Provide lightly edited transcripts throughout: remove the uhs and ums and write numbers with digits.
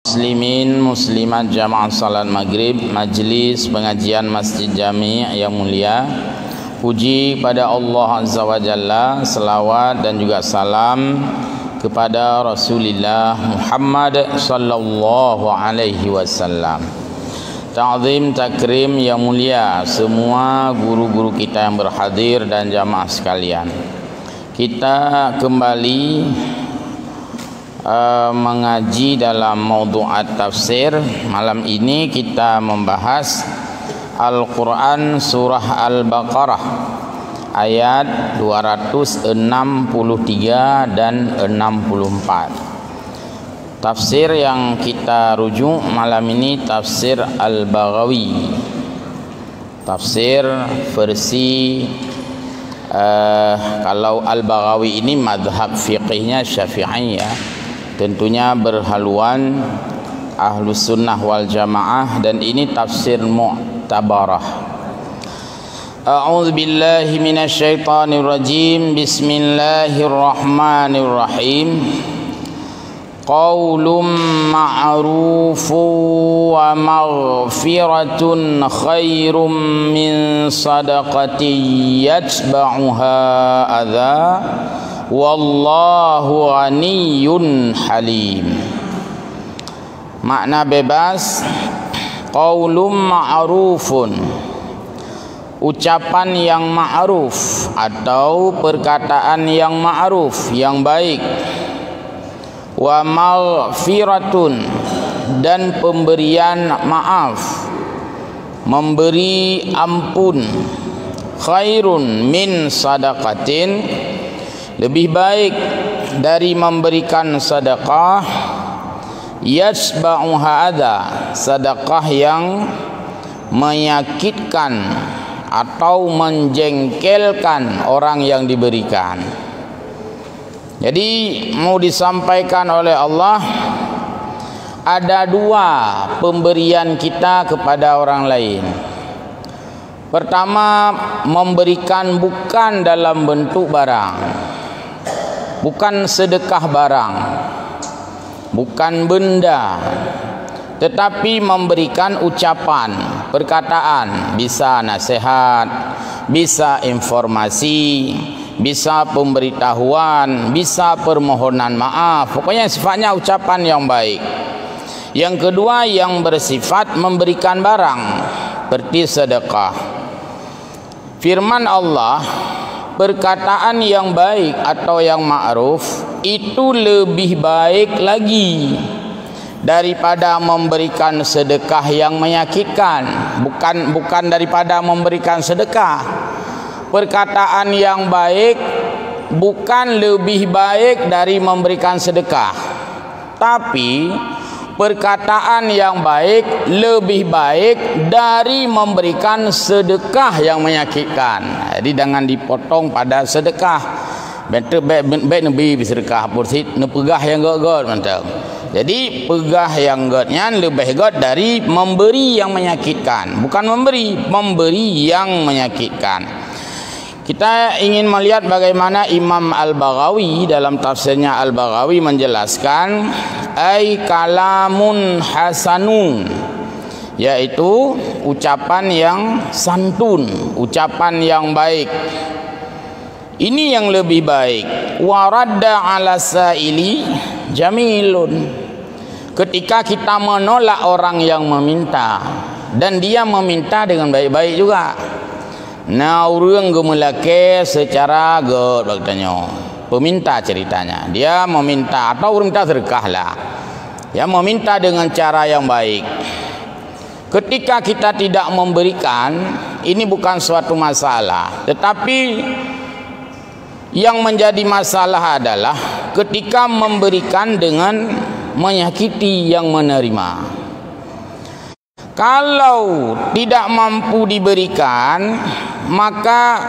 Muslimin muslimat jamaah salat maghrib majlis pengajian Masjid Jami' yang mulia, puji pada Allah Azza wa Jalla, selawat dan juga salam kepada Rasulullah Muhammad sallallahu alaihi wasallam. Ta'zim takrim yang mulia semua guru-guru kita yang berhadir dan jamaah sekalian. Kita kembali mengaji dalam maudu'at tafsir. Malam ini kita membahas Al-Quran surah Al-Baqarah ayat 263 dan 64. Tafsir yang kita rujuk malam ini tafsir Al-Baghawi, tafsir versi kalau Al-Baghawi ini madhab fiqihnya Syafi'iyah, tentunya berhaluan Ahlus Sunnah wal Jamaah, dan ini tafsir mu'tabarah. A'udzu billahi minasyaitonir rajim. Bismillahirrahmanirrahim. Qaulun ma'rufun wa maghfiratun khairum min sadaqatin yatba'uha adza wallahu ghaniyyun halim. Makna bebas, qaulun ma'rufun, ucapan yang ma'ruf atau perkataan yang ma'ruf, yang baik. Wa maghfiratun, dan pemberian maaf, memberi ampun. Khairun min sadaqatin, lebih baik dari memberikan sedekah. Yasba'uha adza, sedekah yang menyakitkan atau menjengkelkan orang yang diberikan. Jadi mau disampaikan oleh Allah, ada dua pemberian kita kepada orang lain. Pertama, memberikan bukan dalam bentuk barang, bukan sedekah barang, bukan benda, tetapi memberikan ucapan, perkataan, bisa nasihat, bisa informasi, bisa pemberitahuan, bisa permohonan maaf, pokoknya sifatnya ucapan yang baik. Yang kedua, yang bersifat memberikan barang, seperti sedekah. Firman Allah, perkataan yang baik atau yang ma'ruf itu lebih baik lagi daripada memberikan sedekah yang menyakitkan. Bukan daripada memberikan sedekah. Perkataan yang baik bukan lebih baik dari memberikan sedekah, tapi perkataan yang baik lebih baik dari memberikan sedekah yang menyakitkan. Jadi jangan dipotong pada sedekah. Better baik nabi bersedekah pursit nepegah yang god mantap. Jadi pegah yang godnya lebih god dari memberi yang menyakitkan. Bukan memberi yang menyakitkan. Kita ingin melihat bagaimana Imam Al-Baghawi dalam tafsirnya Al-Baghawi menjelaskan ai kalamun hasanun, yaitu ucapan yang santun, ucapan yang baik. Ini yang lebih baik. Wa radda 'ala sa'ili jamilun. Ketika kita menolak orang yang meminta dan dia meminta dengan baik-baik juga. Nah, orang gemelake secara god bertanya. Peminta ceritanya. Dia meminta atau orang minta sedekah lah. Ya, meminta dengan cara yang baik. Ketika kita tidak memberikan, ini bukan suatu masalah. Tetapi yang menjadi masalah adalah ketika memberikan dengan menyakiti yang menerima. Kalau tidak mampu diberikan, maka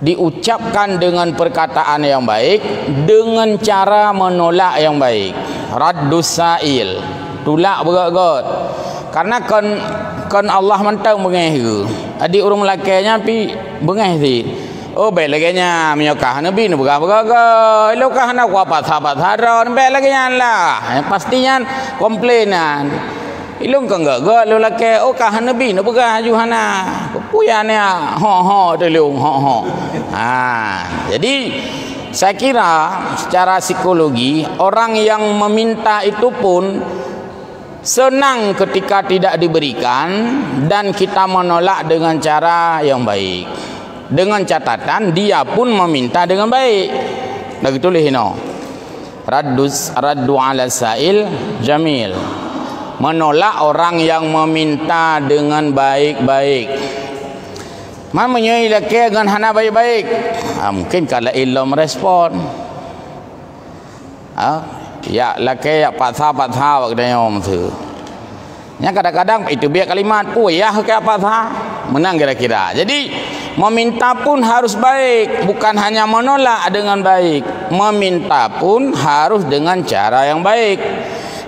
diucapkan dengan perkataan yang baik, dengan cara menolak yang baik. Raddus sa'il, tolak berat-berat. Karena kan Allah mentang bengih ke. Adik orang lelaki pi bengih si. oh baik lagi nya menyokah nabi nu berapa lokah nak apa sahabat baik lagi nya lah pastinya komplainan ilung ka enggak lu laki oh kah nabi nu berapa juhana puyannya ho delung ho jadi saya kira secara psikologi orang yang meminta itu pun senang ketika tidak diberikan dan kita menolak dengan cara yang baik. Dengan catatan dia pun meminta dengan baik. Dah ditulis no. Raddu ala sa'il jamil. Menolak orang yang meminta dengan baik-baik. Mamanya ilake dengan hana baik-baik. Mungkin kalau ilmu merespon. Ya laki ya patha waktu yang tu. Yang kadang-kadang itu biar kalimat ya ke patha menang kira-kira. Jadi meminta pun harus baik, bukan hanya menolak dengan baik. Meminta pun harus dengan cara yang baik.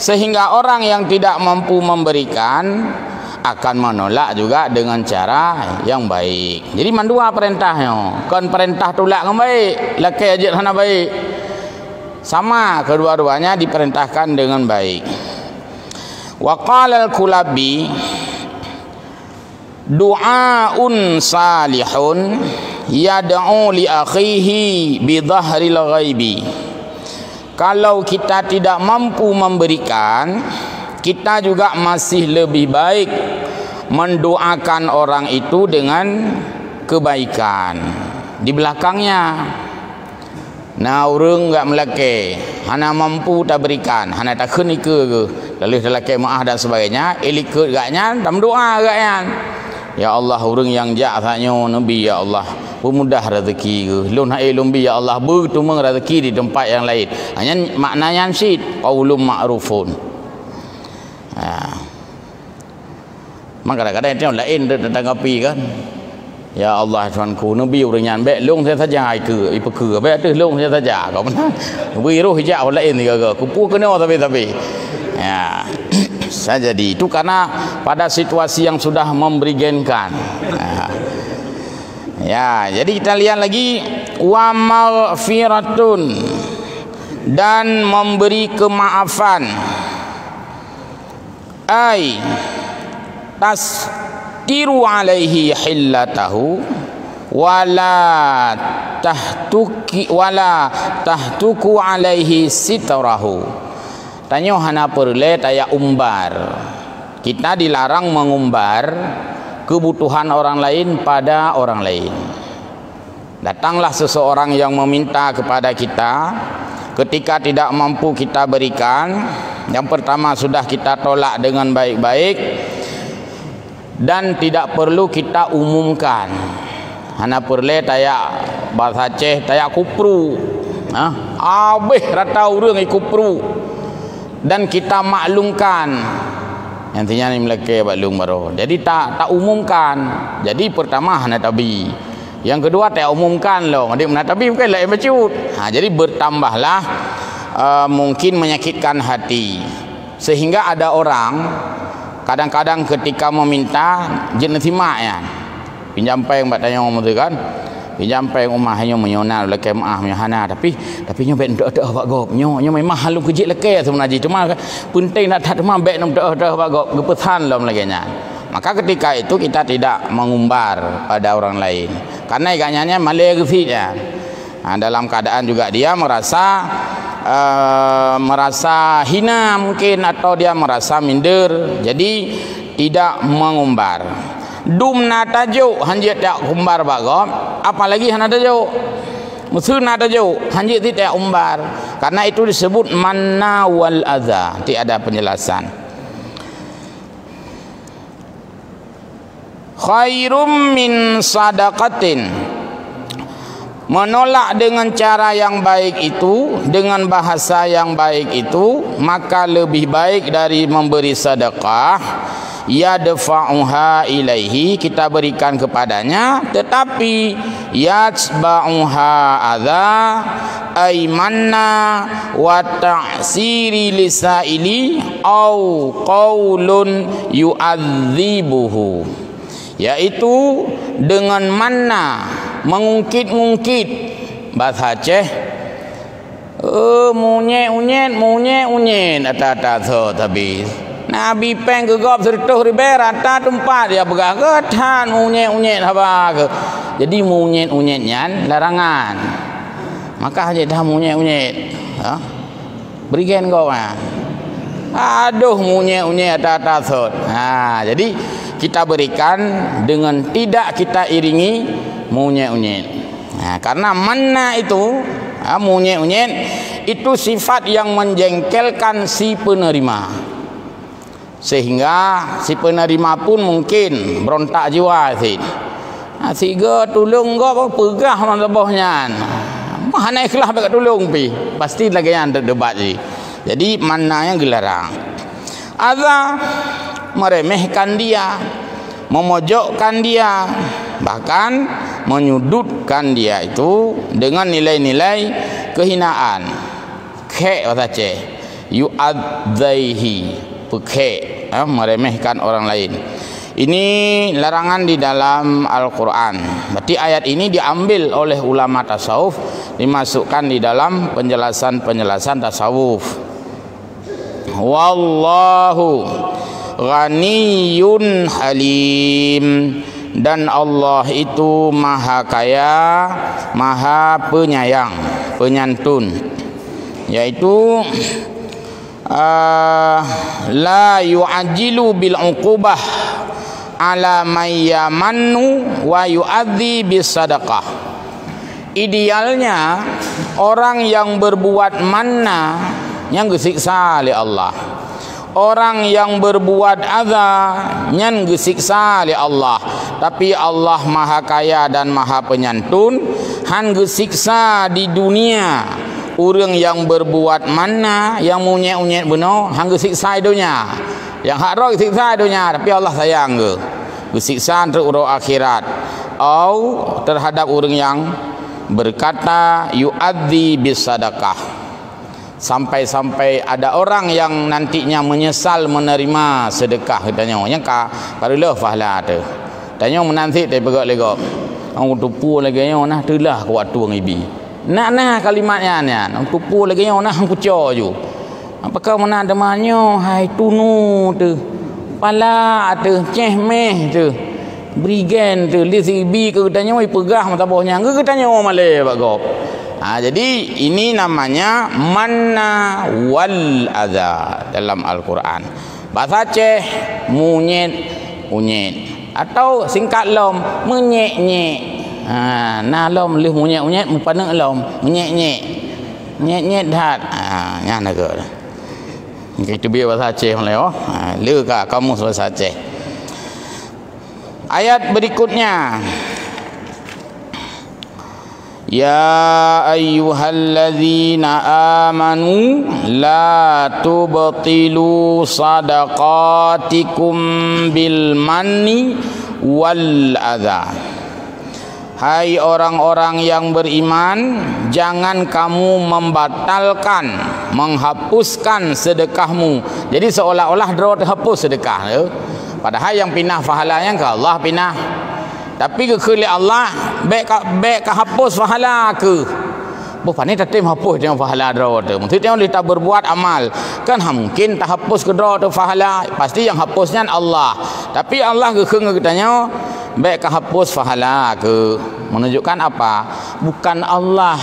Sehingga orang yang tidak mampu memberikan akan menolak juga dengan cara yang baik. Jadi mandua perintahnya. Kan perintah tolak dengan baik, laki aja hana baik. Sama kedua-duanya diperintahkan dengan baik. Wa qala al-Kulabi du'aun salihun yad'u li akhihi bi dhahril ghaibi. Kalau kita tidak mampu memberikan, kita juga masih lebih baik mendoakan orang itu dengan kebaikan di belakangnya. Nah orang enggak melake, hana mampu tak berikan, hana tak kena ke lalu lelaki maaf dan sebagainya, ilikut gaknya dalam doa gaknya. Ya Allah orang yang jahatnya Nabi ya Allah, pemudah rezeki ke. Lu nak lumbi ya Allah bertumang rezeki di tempat yang lain. Hanya maknanya syid qaulun ma'rufun. Maka kadang-kadang itu lain tanggapi kan. Ya Allah Tuhanku Nabi orang yang baik long saya saja ke ipu baik tu long saya saja kau benar biru hijau lain ni ke kupu kena tapi ya saya jadi itu karena pada situasi yang sudah memberigenkan ya jadi kita lihat lagi wa maghfiratun dan memberi kemaafan ai tasdiru alaihi hillatahu wala tahtuku alaihi sitrahu. Tanya hana perle taya umbar. Kita dilarang mengumbar kebutuhan orang lain pada orang lain. Datanglah seseorang yang meminta kepada kita, ketika tidak mampu kita berikan, yang pertama sudah kita tolak dengan baik-baik dan tidak perlu kita umumkan. Hana perle taya bahasa Aceh taya kupru. Abih rata urang kupru. Dan kita maklumkan. Nantinya ni meleke maklum baru. Jadi tak umumkan. Jadi pertama hana tabi. Yang kedua tak umumkan loh. Adik hana tabi bukan lain bacut. Jadi bertambahlah mungkin menyakitkan hati. Sehingga ada orang kadang-kadang ketika meminta jenis simak ya. Pinjam peng buat tanya orang tu kan. Pinjam peng rumah hanya menyona leke maaf hana tapi nyo bet ndak pak gop nyo memang halu kejik leke sebenarnya cuma penting nak tak memang bet ndak pak gop gepesan lom lagi nya. Maka ketika itu kita tidak mengumbar pada orang lain karena iganya malaysia ya. Dalam keadaan juga dia merasa hina mungkin atau dia merasa minder jadi tidak mengumbar. Dumna tajuk hanjit tak umbar bagom apalagi hana tajuk musuna tajuk hanjit tidak umbar karena itu disebut manna wal adza tiada penjelasan. Khairum min sadaqatin, menolak dengan cara yang baik itu, dengan bahasa yang baik itu, maka lebih baik dari memberi sedekah. Yadfa'uha ilaihi, kita berikan kepadanya, tetapi yatba'uha adza aymanna wa ta'siri lisaili au qaulun yu'adzibuhu, yaitu dengan manna mengungkit-ungkit. Bahasa Aceh munyek-unyet atas habis. Nabi peng gegap sertuh riberat ta tempat dia begah ke tan munyek-unyet haba ke. Jadi munyet-unyetnya larangan. Maka aja dah munyek-unyet. Ha? Berikan kau ah. Aduh munyek-unyet atas. Ha, jadi kita berikan dengan tidak kita iringi munyek-unyet. Nah, karena mana itu munyek-unyet itu sifat yang menjengkelkan si penerima, sehingga si penerima pun mungkin berontak jiwa sih. Siga tolong kau pegah mantabahnya. Mana ikhlas bagi tolong pi. Pasti lagi yang debat sih. Jadi mana yang dilarang? Ada meremehkan dia, memojokkan dia, bahkan menyudutkan dia itu dengan nilai-nilai kehinaan. Kek bahasa Aceh, yu'adzaihi, pekek, meremehkan orang lain. Ini larangan di dalam Al-Quran. Berarti ayat ini diambil oleh ulama tasawuf, dimasukkan di dalam penjelasan-penjelasan tasawuf. Wallahu Ghaniyun Halim, dan Allah itu maha kaya, maha penyayang, penyantun, yaitu la yu'ajilu bil uqubah ala mayyamannu wa yu'adzi bis sadaqah. Idealnya orang yang berbuat manna yang disiksa oleh Allah, orang yang berbuat adza yang disiksa oleh Allah. Tapi Allah maha kaya dan maha penyantun, han disiksa di dunia. Orang yang berbuat mana yang munyek-unyek benar, han disiksa di dunia. Yang hak roh disiksa di dunia, tapi Allah sayang ke disiksa untuk urang akhirat. Atau terhadap orang yang berkata yu'adzi bis sadaqah. Sampai-sampai ada orang yang nantinya menyesal menerima sedekah, katanya yang ka parulah pahala tu. Tanya menanti tapi begak legok. Orang tupu lagi yang nah telah kuat tuang ibi. Nak kalimatnya ni, orang tupu lagi yang nah kucor ju. Apakah mana demannya hai tunu tu. Pala tu cehmeh tu. Brigan tu lisibi ke tanya oi pegah mata bawahnya. Ke tanya malai bagop. Jadi ini namanya manna wal adza dalam Al-Quran. Bahasa Aceh munyet-unyet, atau singkat lom menyek-nyek. Nah lom leh munyet-unyet mempanang lom menyek-nyek. Nyek-nyek dah. Nya naga. Itu biar bahasa Aceh malai oh. Le ka kamus bahasa Aceh. Ayat berikutnya. Ya ayyuhalladzina amanu la tubtilu sadaqatikum bil manni wal adza. Hai orang-orang yang beriman, jangan kamu membatalkan, menghapuskan sedekahmu. Jadi seolah-olah draw terhapus sedekah. Padahal yang pinah pahalanya ke Allah pinah. Tapi kekali Allah baik hapus pahala ke. Bukan ni tatim hapus dengan pahala draw tu. Maksudnya dia tak berbuat amal. Kan mungkin tak hapus ke draw tu pahala. Pasti yang hapusnya Allah. Tapi Allah kekeng katanya baik hapus pahala ke. Menunjukkan apa? Bukan Allah.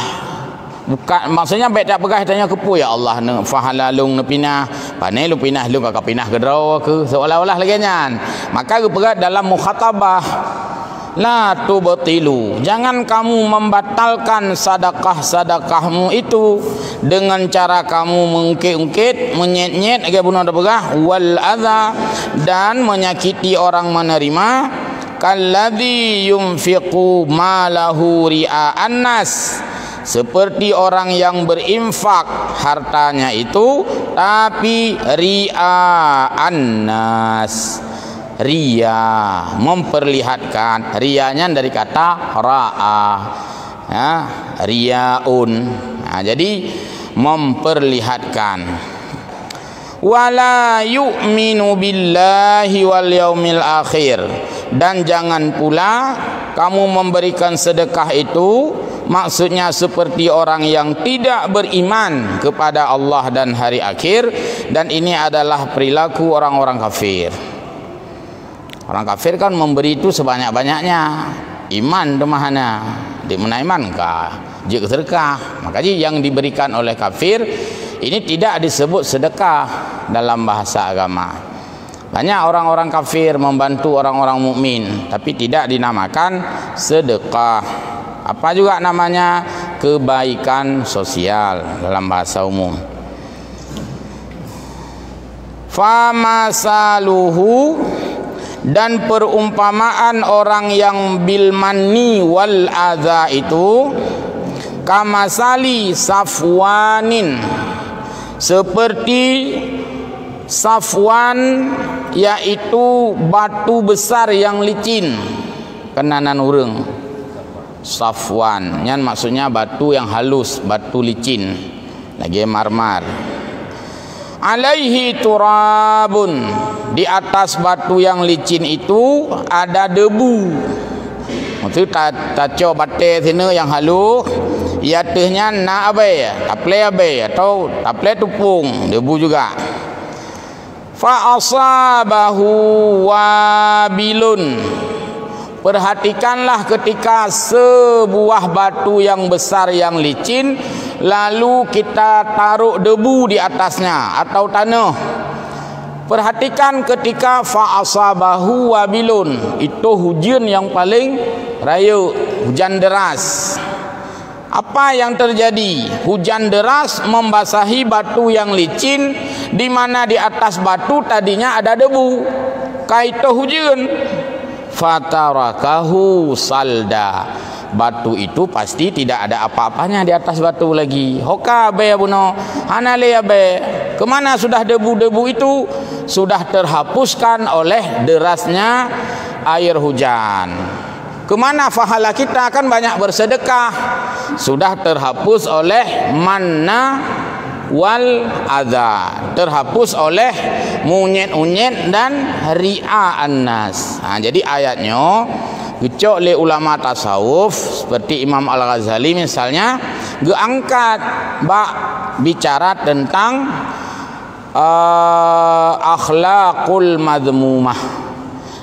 Bukan maksudnya baik tak pegah tanya kepu ya Allah ne pahala lung ne pinah. Panai lu pinah lu kakak pinah ke draw ke. Seolah-olah lagi nyan. Maka kepegat dalam mukhatabah. La tubtilu, jangan kamu membatalkan sedekah-sedekahmu itu dengan cara kamu mengungkit-ungkit, menyet-nyet agar bunuh ada pegah wal adza, dan menyakiti orang menerima. Kalladzi yunfiqu malahu ria'an nas, seperti orang yang berinfak hartanya itu tapi ria'an nas, ria, memperlihatkan. Rianya dari kata ra'a, ya, riaun. Jadi memperlihatkan. Wala yu'minu billahi wal yaumil akhir, dan jangan pula kamu memberikan sedekah itu maksudnya seperti orang yang tidak beriman kepada Allah dan hari akhir, dan ini adalah perilaku orang-orang kafir. Orang kafir kan memberi itu sebanyak-banyaknya. Iman demahana, di mana iman kah? Jika sedekah, maka yang diberikan oleh kafir ini tidak disebut sedekah dalam bahasa agama. Banyak orang-orang kafir membantu orang-orang mukmin, tapi tidak dinamakan sedekah. Apa juga namanya? Kebaikan sosial dalam bahasa umum. Famasaluhu, dan perumpamaan orang yang bil manni wal adza itu kamasali safwanin, seperti safwan, yaitu batu besar yang licin. Kenanan urang safwan nyan maksudnya batu yang halus, batu licin, lagi marmar. Alaihi turabun, di atas batu yang licin itu ada debu. Maksud taco bate sini yang halus, iatihnya na abe, taple abe atau taple tupung, debu juga. Fa asabahu wabilun, perhatikanlah ketika sebuah batu yang besar yang licin lalu kita taruh debu di atasnya atau tanah. Perhatikan ketika fa'asabahu wabilun, itu hujan yang paling raya, hujan deras. Apa yang terjadi? Hujan deras membasahi batu yang licin, di mana di atas batu tadinya ada debu. Kaito hujan, fatarakahu salda, batu itu pasti tidak ada apa-apanya di atas batu lagi. Hoka be abuno, hanale be. Kemana sudah debu-debu itu? Sudah terhapuskan oleh derasnya air hujan. Kemana pahala kita? Kan banyak bersedekah, sudah terhapus oleh manna wal adza, terhapus oleh munyet-unyet dan ria'an nas. Jadi ayatnya gecok le ulama tasawuf seperti Imam Al-Ghazali misalnya geangkat bicara tentang akhlaqul madmumah,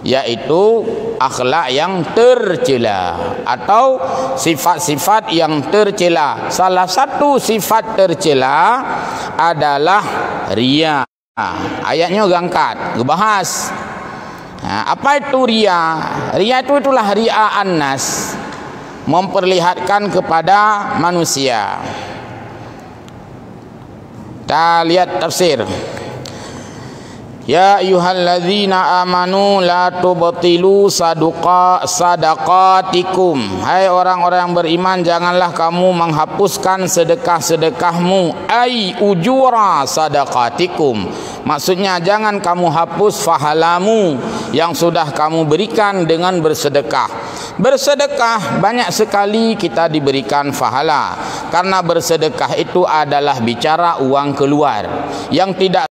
yaitu akhlak yang tercela atau sifat-sifat yang tercela. Salah satu sifat tercela adalah riya. Ayatnya gangkat, ngebahas. Apa itu riya? Riya itu itulah ria'an nas, memperlihatkan kepada manusia. Kita lihat tafsir. Ya ayyuhalladzina amanu la tubtilu sadaqatikum. Hai orang-orang yang beriman, janganlah kamu menghapuskan sedekah-sedekahmu. Ai ujura sadaqatikum, maksudnya jangan kamu hapus pahalamu yang sudah kamu berikan dengan bersedekah. Bersedekah banyak sekali kita diberikan pahala, karena bersedekah itu adalah bicara uang keluar yang tidak